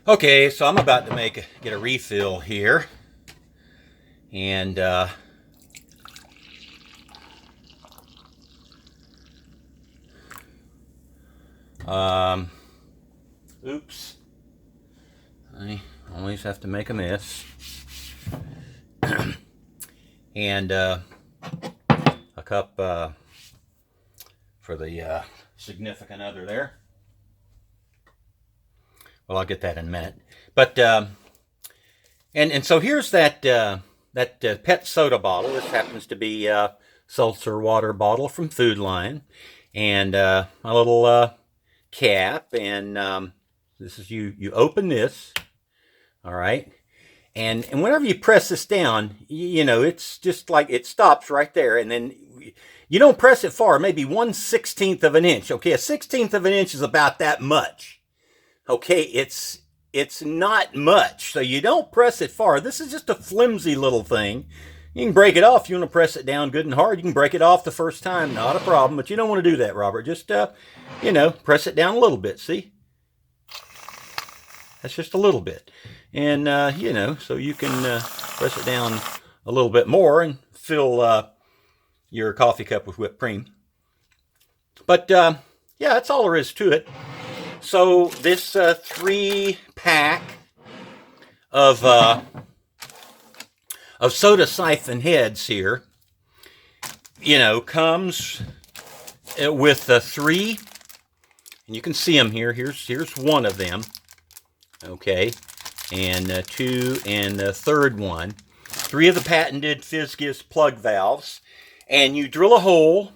Okay, so I'm about to get a refill here, and oops, I always have to make a mess, and a cup for the significant other there. Well, I'll get that in a minute, but and so here's that pet soda bottle. This happens to be a seltzer water bottle from Food Line, and a little cap. And this is you open this, all right, and whenever you press this down, you know it's just like it stops right there, and then you don't press it far, maybe 1/16 of an inch. Okay, a 1/16 of an inch is about that much. Okay, it's not much, so you don't press it far. This is just a flimsy little thing. You can break it off if you want to press it down good and hard. You can break it off the first time, not a problem, but you don't want to do that, Robert. Just, press it down a little bit, see? That's just a little bit. And, so you can press it down a little bit more and fill your coffee cup with whipped cream. But, yeah, that's all there is to it. So this 3-pack of soda siphon heads here, comes with 3, and you can see them here. Here's one of them, okay, and 2, and the third one. 3 of the patented Fizzgiz plug valves, and you drill a hole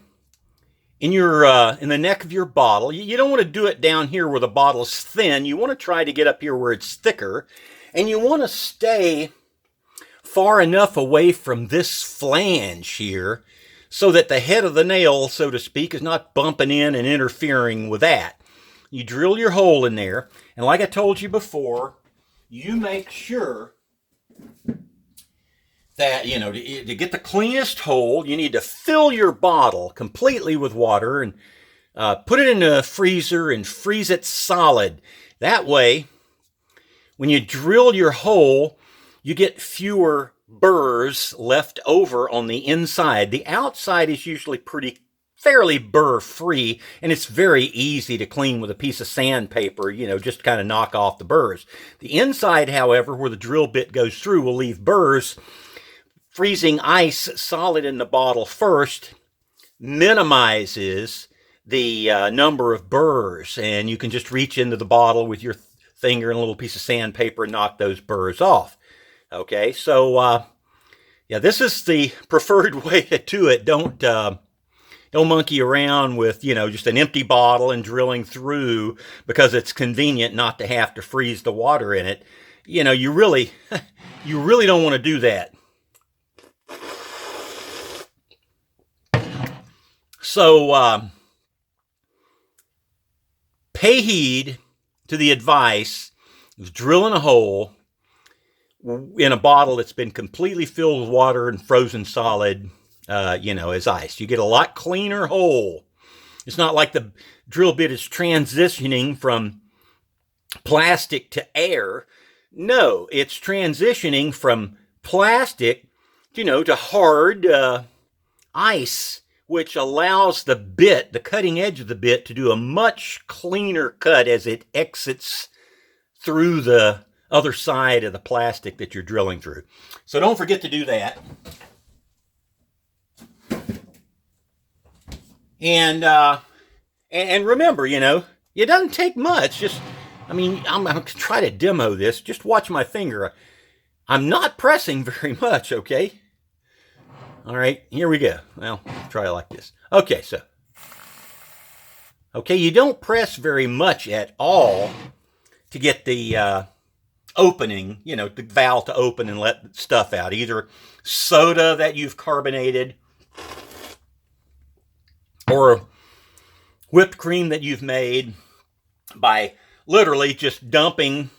in the neck of your bottle. You don't want to do it down here where the bottle's thin. You want to try to get up here where it's thicker, and you want to stay far enough away from this flange here so that the head of the nail, so to speak, is not bumping in and interfering with that. You drill your hole in there, and like I told you before, you make sure that, to get the cleanest hole, you need to fill your bottle completely with water and put it in a freezer and freeze it solid. That way, when you drill your hole, you get fewer burrs left over on the inside. The outside is usually fairly burr-free, and it's very easy to clean with a piece of sandpaper, just kind of knock off the burrs. The inside, however, where the drill bit goes through, will leave burrs. Freezing ice solid in the bottle first minimizes the number of burrs, and you can just reach into the bottle with your finger and a little piece of sandpaper and knock those burrs off. Okay, so this is the preferred way to do it. Don't monkey around with just an empty bottle and drilling through because it's convenient not to have to freeze the water in it. You really don't want to do that. So, pay heed to the advice of drilling a hole in a bottle that's been completely filled with water and frozen solid, as ice. You get a lot cleaner hole. It's not like the drill bit is transitioning from plastic to air. No, it's transitioning from plastic, to hard ice, which allows the bit, the cutting edge of the bit, to do a much cleaner cut as it exits through the other side of the plastic that you're drilling through. So don't forget to do that. And remember, it doesn't take much. I'm going to try to demo this. Just watch my finger. I'm not pressing very much, okay? All right, here we go. Well, try it like this. Okay, you don't press very much at all to get the opening, the valve to open and let stuff out. Either soda that you've carbonated or whipped cream that you've made by literally just dumping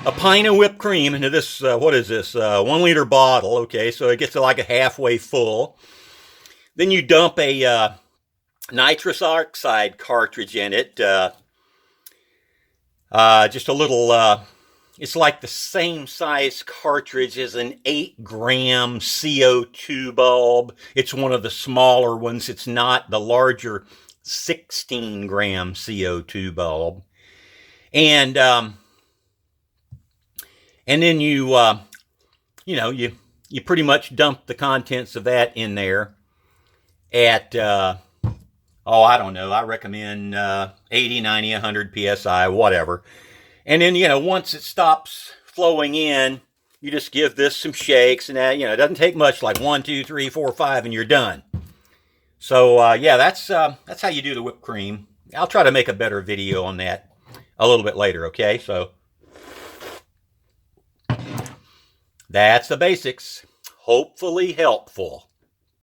a pint of whipped cream into this, 1 liter bottle, okay, so it gets to like a halfway full. Then you dump a nitrous oxide cartridge in it, just a little it's like the same size cartridge as an 8-gram CO2 bulb. It's one of the smaller ones. It's not the larger 16-gram CO2 bulb. And then you pretty much dump the contents of that in there at, I don't know, I recommend 80, 90, 100 PSI, whatever. And then, once it stops flowing in, you just give this some shakes, and that, it doesn't take much, like 1, 2, 3, 4, 5, and you're done. So, yeah, that's how you do the whipped cream. I'll try to make a better video on that a little bit later, okay? So, that's the basics. Hopefully helpful.